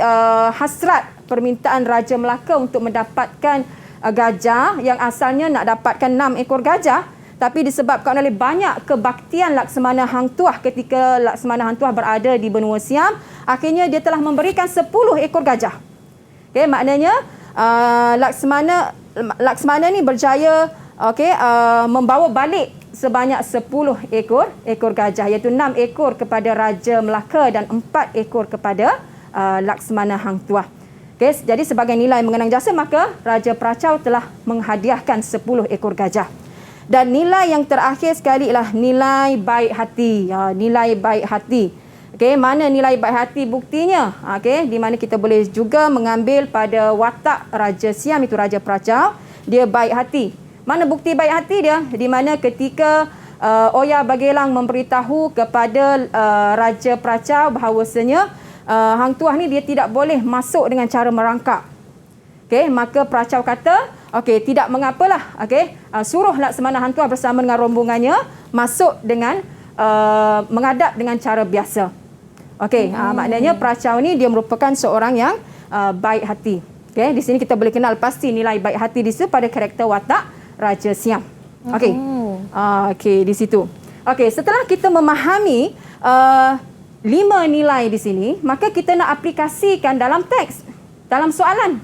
hasrat permintaan Raja Melaka untuk mendapatkan gajah yang asalnya nak dapatkan 6 ekor gajah, tapi disebabkan oleh banyak kebaktian Laksamana Hang Tuah ketika Laksamana Hang Tuah berada di benua Siam, akhirnya dia telah memberikan 10 ekor gajah. Maknanya Laksamana ni berjaya membawa balik sebanyak 10 ekor gajah, iaitu 6 ekor kepada Raja Melaka dan 4 ekor kepada Laksamana Hang Tuah. Jadi sebagai nilai mengenang jasa, maka Raja Pracau telah menghadiahkan 10 ekor gajah. Dan nilai yang terakhir sekali ialah nilai baik hati. Nilai baik hati. Mana nilai baik hati buktinya? Di mana kita boleh juga mengambil pada watak Raja Siam, itu Raja Pracau. Dia baik hati. Mana bukti baik hati dia? Di mana ketika Oya Bagelang memberitahu kepada Raja Pracau bahawasanya Hang Tuah ni dia tidak boleh masuk dengan cara merangkak. Maka Pracau kata, tidak mengapalah. Suruh Laksamana Hang Tuah bersama dengan rombongannya masuk dengan menghadap dengan cara biasa. Maknanya Pracau ni dia merupakan seorang yang baik hati. Di sini kita boleh kenal pasti nilai baik hati di situ pada karakter watak Raja Siam. Di situ. Setelah kita memahami 5 nilai di sini, maka kita nak aplikasikan dalam teks, dalam soalan.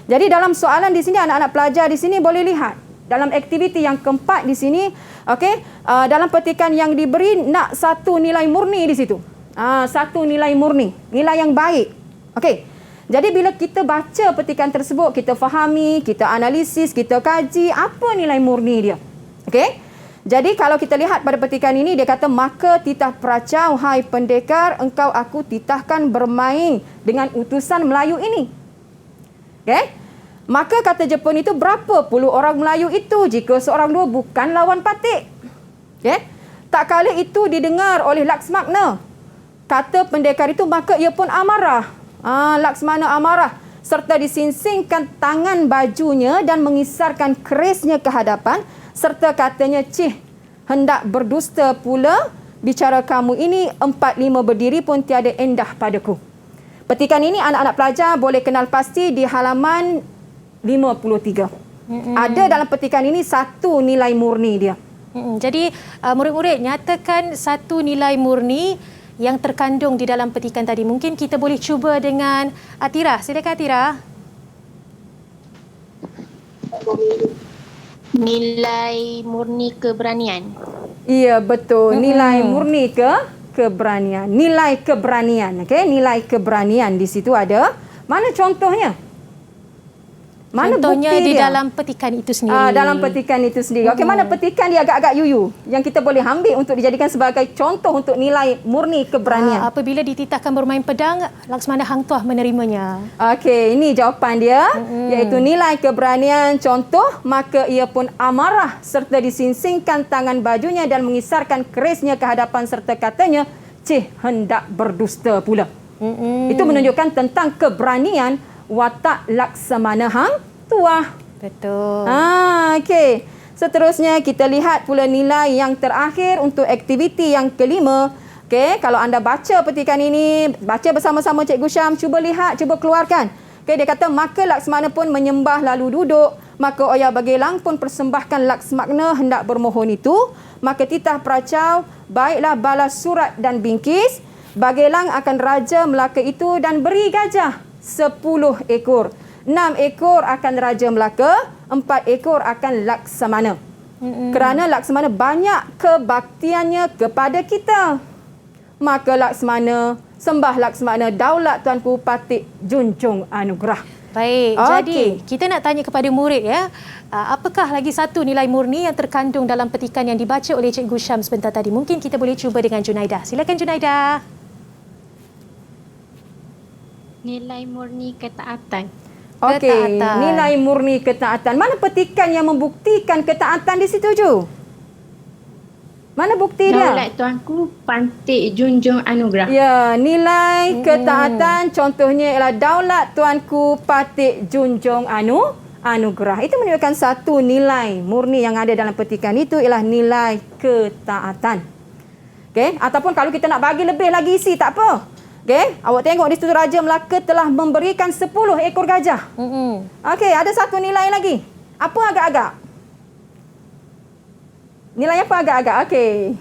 Jadi dalam soalan di sini anak-anak pelajar di sini boleh lihat dalam aktiviti yang keempat di sini, dalam petikan yang diberi nak 1 nilai murni di situ. 1 nilai murni, nilai yang baik. Jadi bila kita baca petikan tersebut, kita fahami, kita analisis, kita kaji apa nilai murni dia. Jadi kalau kita lihat pada petikan ini, dia kata, maka titah Pracau, hai pendekar, engkau aku titahkan bermain dengan utusan Melayu ini. Maka kata Jepun itu, berapa puluh orang Melayu itu jika seorang dua bukan lawan patik. Tak kala itu didengar oleh Laksmana. Kata pendekar itu, maka ia pun amarah. Laksamana amarah serta disingsingkan tangan bajunya dan mengisarkan kerisnya ke hadapan serta katanya, cih, hendak berdusta pula bicara kamu ini 4-5 berdiri pun tiada endah padaku. Petikan ini anak-anak pelajar boleh kenal pasti di halaman 53. Ada dalam petikan ini 1 nilai murni dia. Jadi murid-murid nyatakan 1 nilai murni yang terkandung di dalam petikan tadi. Mungkin kita boleh cuba dengan Atira. Silakan Atira. Nilai murni keberanian. Ya, betul. Nilai murni keberanian. Nilai keberanian. Nilai keberanian di situ ada. Mana contohnya? Mana contohnya bukti di dia? dalam petikan itu sendiri. Dalam petikan itu sendiri. Okey, mana petikan dia agak-agak yuyu yang kita boleh ambil untuk dijadikan sebagai contoh untuk nilai murni keberanian. Apabila dititahkan bermain pedang, Laksmana Hang Tuah menerimanya. Okey, ini jawapan dia, iaitu nilai keberanian contoh, maka ia pun amarah serta disingsingkan tangan bajunya dan mengisarkan kerisnya ke hadapan serta katanya, "Cih, hendak berdusta pula." Itu menunjukkan tentang keberanian watak Laksamana Hang Tuah. Betul. Okey. Seterusnya kita lihat pula nilai yang terakhir untuk aktiviti yang kelima. Okey, kalau anda baca petikan ini, baca bersama-sama Cikgu Syam, cuba lihat, cuba keluarkan. Okey, dia kata maka Laksmana pun menyembah lalu duduk, maka Oya Bagelang pun persembahkan Laksmana hendak bermohon itu, maka titah peracau, baiklah balas surat dan bingkis, Bagelang akan raja Melaka itu dan beri gajah 10 ekor. 6 ekor akan Raja Melaka, 4 ekor akan Laksamana. Kerana Laksamana banyak kebaktiannya kepada kita. Maka Laksamana, sembah Laksamana, daulat Tuanku Patik junjung anugerah. Baik, jadi kita nak tanya kepada murid ya, apakah lagi satu nilai murni yang terkandung dalam petikan yang dibaca oleh Cikgu Syam sebentar tadi? Mungkin kita boleh cuba dengan Junaidah. Silakan Junaidah. Nilai murni ketaatan. Okey, nilai murni ketaatan. Mana petikan yang membuktikan ketaatan di situ, Ju? Mana bukti dia? Daulat Tuanku Patik junjung anugerah. Ya, nilai ketaatan contohnya ialah daulat Tuanku Patik junjung anugerah. Itu menunjukkan satu nilai murni yang ada dalam petikan itu ialah nilai ketaatan. Okey, ataupun kalau kita nak bagi lebih lagi isi tak apa. Okey, awak tengok di situ Raja Melaka telah memberikan 10 ekor gajah. Okey, ada satu nilai lagi. Apa agak-agak? Nilai apa agak-agak? Okey.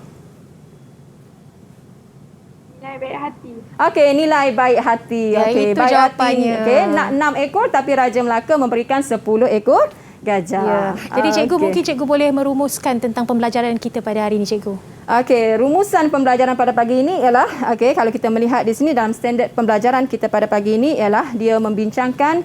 Nilai baik hati. Okey, nilai baik hati. Ya, Okey, itu baik jawapannya. hati. Okey, nak 6 ekor tapi Raja Melaka memberikan 10 ekor gajah. Ya. Jadi cikgu mungkin cikgu boleh merumuskan tentang pembelajaran kita pada hari ini, cikgu. Okey, rumusan pembelajaran pada pagi ini ialah, okey, kalau kita melihat di sini dalam standard pembelajaran kita pada pagi ini ialah dia membincangkan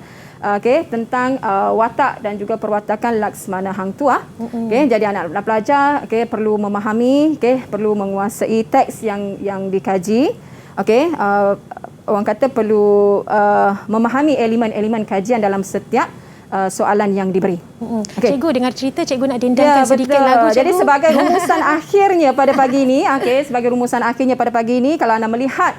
tentang watak dan juga perwatakan Laksmana Hang Tuah. Okey, jadi anak-anak pelajar perlu memahami, perlu menguasai teks yang dikaji. Okey, orang kata perlu memahami elemen-elemen kajian dalam setiap soalan yang diberi. Okay. Cikgu dengar cerita, cikgu nak dendangkan sedikit lagu, cikgu. Jadi sebagai rumusan akhirnya pada pagi ini, sebagai rumusan akhirnya pada pagi ini, kalau anda melihat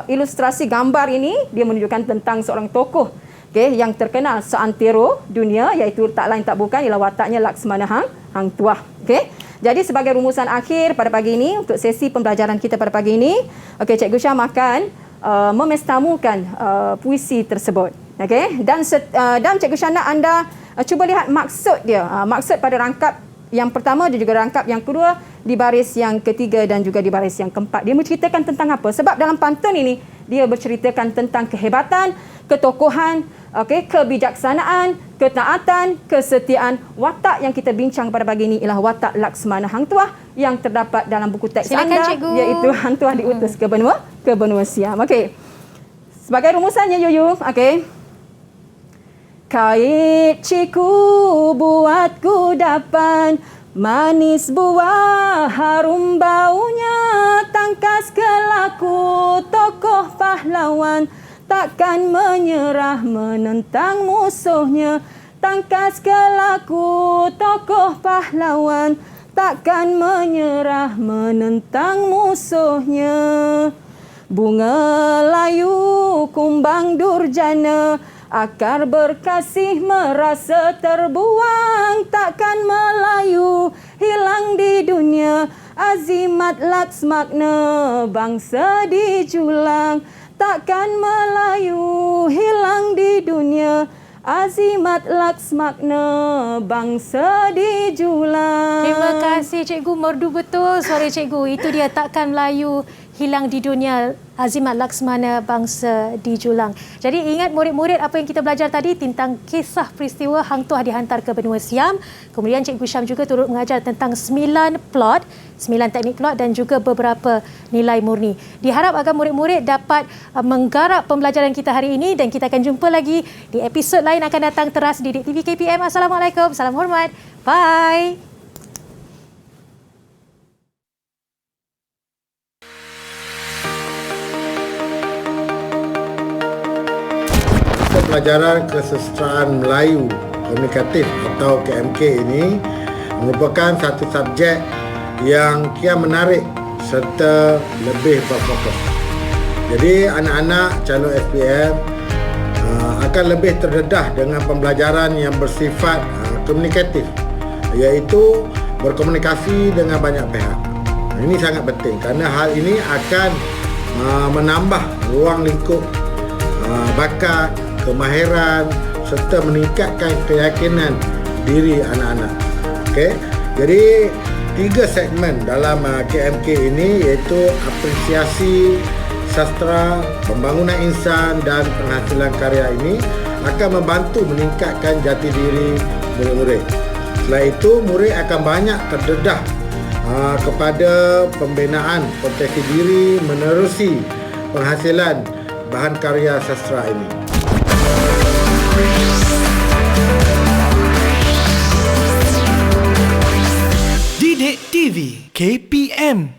ilustrasi gambar ini, dia menunjukkan tentang seorang tokoh yang terkenal seantero dunia, iaitu tak lain tak bukan ialah wataknya Laksmana Hang Tuah. Jadi sebagai rumusan akhir pada pagi ini untuk sesi pembelajaran kita pada pagi ini, Cikgu Syam akan memestamukan puisi tersebut. Okey, dan Cikgu Syam nak anda cuba lihat maksud dia. Maksud pada rangkap yang pertama dan juga rangkap yang kedua, di baris yang ketiga dan juga di baris yang keempat. Dia menceritakan tentang apa? Sebab dalam pantun ini dia berceritakan tentang kehebatan, ketokohan, kebijaksanaan, ketaatan, kesetiaan. Watak yang kita bincang pada pagi ini ialah watak Laksmana Hang Tuah yang terdapat dalam buku teks anda, iaitu Hang Tuah diutus ke benua Siam. Okey. Sebagai rumusannya Yuyu, okey. Kait ciku buat kudapan, manis buah harum baunya, tangkas kelaku tokoh pahlawan, takkan menyerah menentang musuhnya. Tangkas kelaku tokoh pahlawan, takkan menyerah menentang musuhnya. Bunga layu kumbang durjana, akar berkasih merasa terbuang, takkan melayu hilang di dunia. Azimat Laksmana bangsa dijulang, takkan melayu hilang di dunia. Azimat Laksmana bangsa dijulang. Terima kasih cikgu, merdu betul suara cikgu. Itu dia, takkan Melayu hilang di dunia Azimat Laksmana bangsa di Julang. Jadi ingat murid-murid apa yang kita belajar tadi tentang kisah peristiwa Hang Tuah dihantar ke benua Siam. Kemudian Cikgu Syam juga turut mengajar tentang 9 teknik plot dan juga beberapa nilai murni. Diharap agar murid-murid dapat menggarap pembelajaran kita hari ini dan kita akan jumpa lagi di episod lain akan datang teras di TV KPM. Assalamualaikum, salam hormat. Bye. Pelajaran Kesusastraan Melayu Komunikatif atau KMK ini merupakan satu subjek yang kian menarik serta lebih berfokus. Jadi anak-anak calon SPM akan lebih terdedah dengan pembelajaran yang bersifat komunikatif, iaitu berkomunikasi dengan banyak pihak. Ini sangat penting kerana hal ini akan menambah ruang lingkup bakat, kemahiran serta meningkatkan keyakinan diri anak-anak. Okey. Jadi 3 segmen dalam KMK ini iaitu apresiasi sastra, pembangunan insan dan penghasilan karya ini akan membantu meningkatkan jati diri murid-murid. Selain itu, murid akan banyak terdedah kepada pembinaan potensi diri menerusi penghasilan bahan karya sastra ini. Didik TV KPM